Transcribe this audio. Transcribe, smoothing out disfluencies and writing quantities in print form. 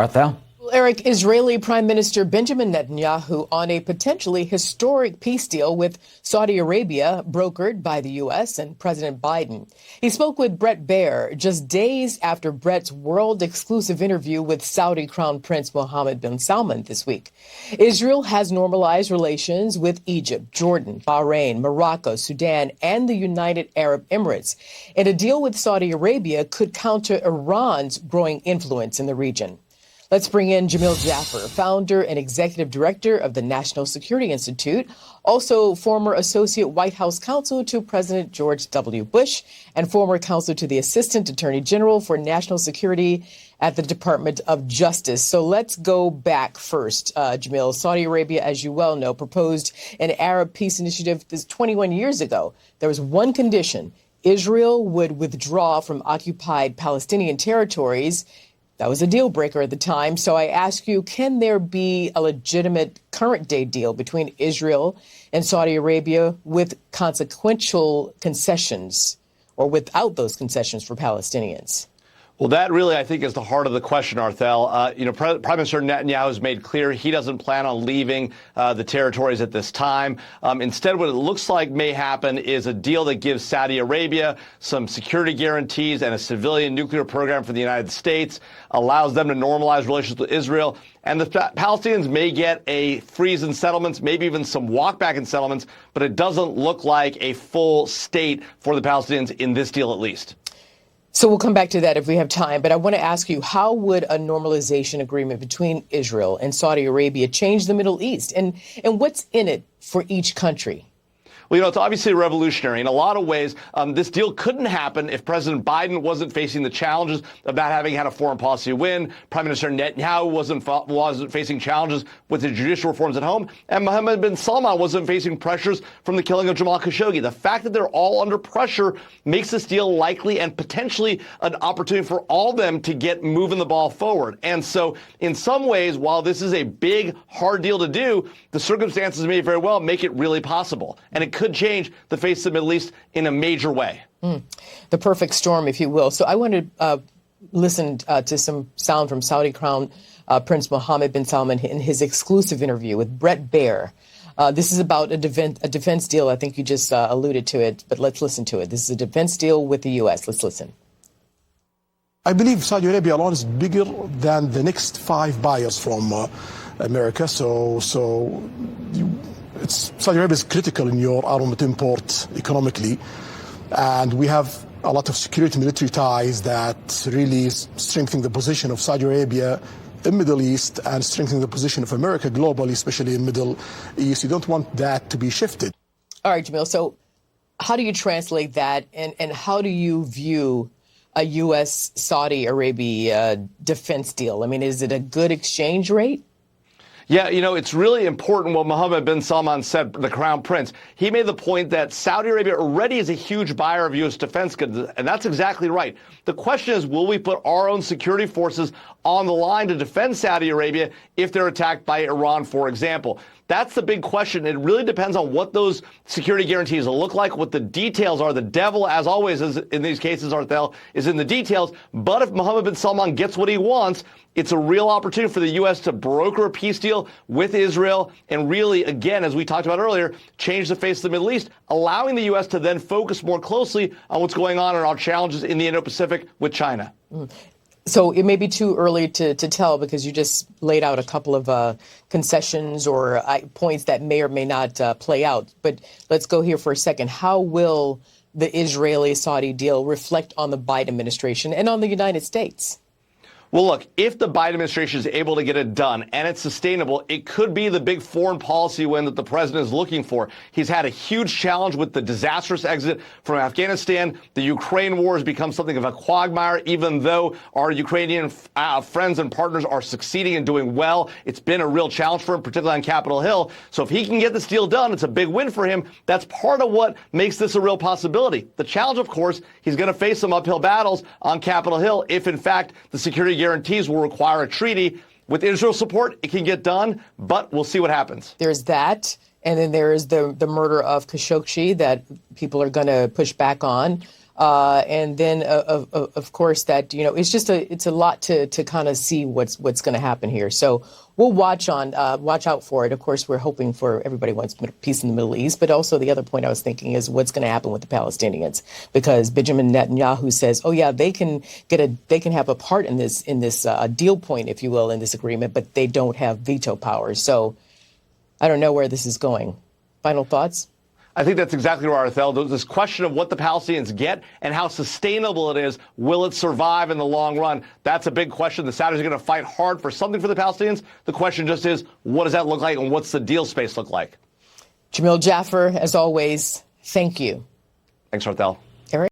Arthel? Eric, Israeli Prime Minister Benjamin Netanyahu on a potentially historic peace deal with Saudi Arabia, brokered by the U.S. and President Biden. He spoke with Bret Baier just days after Bret's world-exclusive interview with Saudi Crown Prince Mohammed bin Salman this week. Israel has normalized relations with Egypt, Jordan, Bahrain, Morocco, Sudan, and the United Arab Emirates. And a deal with Saudi Arabia could counter Iran's growing influence in the region. Let's bring in Jamil Jaffer, founder and executive director of the National Security Institute, also former associate White House counsel to President George W. Bush, and former counsel to the Assistant Attorney General for National Security at the Department of Justice. So let's go back first, Jamil. Saudi Arabia, as you well know, proposed an Arab peace initiative 21 years ago. There was one condition: Israel would withdraw from occupied Palestinian territories. That was a deal breaker at the time. So I ask you, can there be a legitimate current day deal between Israel and Saudi Arabia with consequential concessions or without those concessions for Palestinians? Well, that really, I think, is the heart of the question, Arthel. Prime Minister Netanyahu has made clear he doesn't plan on leaving the territories at this time. Instead, what it looks like may happen is a deal that gives Saudi Arabia some security guarantees and a civilian nuclear program for the United States, allows them to normalize relations with Israel. And the Palestinians may get a freeze in settlements, maybe even some walkback in settlements, but it doesn't look like a full state for the Palestinians in this deal, at least. So we'll come back to that if we have time. But I want to ask you, how would a normalization agreement between Israel and Saudi Arabia change the Middle East? And what's in it for each country? Well, it's obviously revolutionary. In a lot of ways, this deal couldn't happen if President Biden wasn't facing the challenges of not having had a foreign policy win. Prime Minister Netanyahu wasn't facing challenges with the judicial reforms at home. And Mohammed bin Salman wasn't facing pressures from the killing of Jamal Khashoggi. The fact that they're all under pressure makes this deal likely and potentially an opportunity for all of them to get moving the ball forward. And so in some ways, while this is a big, hard deal to do, the circumstances may very well make it really possible. And it could change the face of the Middle East in a major way. The perfect storm, if you will. So I want to listen to some sound from Saudi Crown Prince Mohammed bin Salman in his exclusive interview with Bret Baier. This is about a defense deal. I think you just alluded to it, but let's listen to it. This is a defense deal with the U.S. Let's listen. I believe Saudi Arabia alone is bigger than the next 5 buyers from America. Saudi Arabia is critical in your armament import economically, and we have a lot of security military ties that really strengthen the position of Saudi Arabia in Middle East and strengthen the position of America globally, especially in Middle East. You don't want that to be shifted. All right, Jamil. So how do you translate that, and how do you view a U.S.-Saudi Arabia defense deal? I mean, is it a good exchange rate? Yeah, it's really important what Mohammed bin Salman said, the Crown Prince. He made the point that Saudi Arabia already is a huge buyer of U.S. defense goods, and that's exactly right. The question is, will we put our own security forces on the line to defend Saudi Arabia if they're attacked by Iran, for example? That's the big question. It really depends on what those security guarantees will look like, what the details are. The devil, as always, is in these cases, Arthel, is in the details. But if Mohammed bin Salman gets what he wants, it's a real opportunity for the U.S. to broker a peace deal with Israel and really, again, as we talked about earlier, change the face of the Middle East, allowing the U.S. to then focus more closely on what's going on and our challenges in the Indo-Pacific with China. So it may be too early to tell, because you just laid out a couple of concessions or points that may or may not play out. But let's go here for a second. How will the Israeli-Saudi deal reflect on the Biden administration and on the United States? Well, look, if the Biden administration is able to get it done and it's sustainable, it could be the big foreign policy win that the president is looking for. He's had a huge challenge with the disastrous exit from Afghanistan. The Ukraine war has become something of a quagmire, even though our Ukrainian friends and partners are succeeding and doing well. It's been a real challenge for him, particularly on Capitol Hill. So if he can get this deal done, it's a big win for him. That's part of what makes this a real possibility. The challenge, of course, he's going to face some uphill battles on Capitol Hill if, in fact, the security guarantees will require a treaty. With Israel's support, it can get done, but we'll see what happens. There's that, and then there is the murder of Khashoggi that people are going to push back on. And then, of course, that, it's a lot to kind of see what's going to happen here. So we'll watch out for it. Of course, we're hoping for everybody wants peace in the Middle East. But also the other point I was thinking is what's going to happen with the Palestinians, because Benjamin Netanyahu says, oh, yeah, they can have a part in this deal point, if you will, in this agreement, but they don't have veto power. So I don't know where this is going. Final thoughts? I think that's exactly right, Arthel. This question of what the Palestinians get and how sustainable it is, will it survive in the long run? That's a big question. The Saudis are going to fight hard for something for the Palestinians. The question just is, what does that look like and what's the deal space look like? Jamil, Jaffer, as always, thank you. Thanks, Arthel.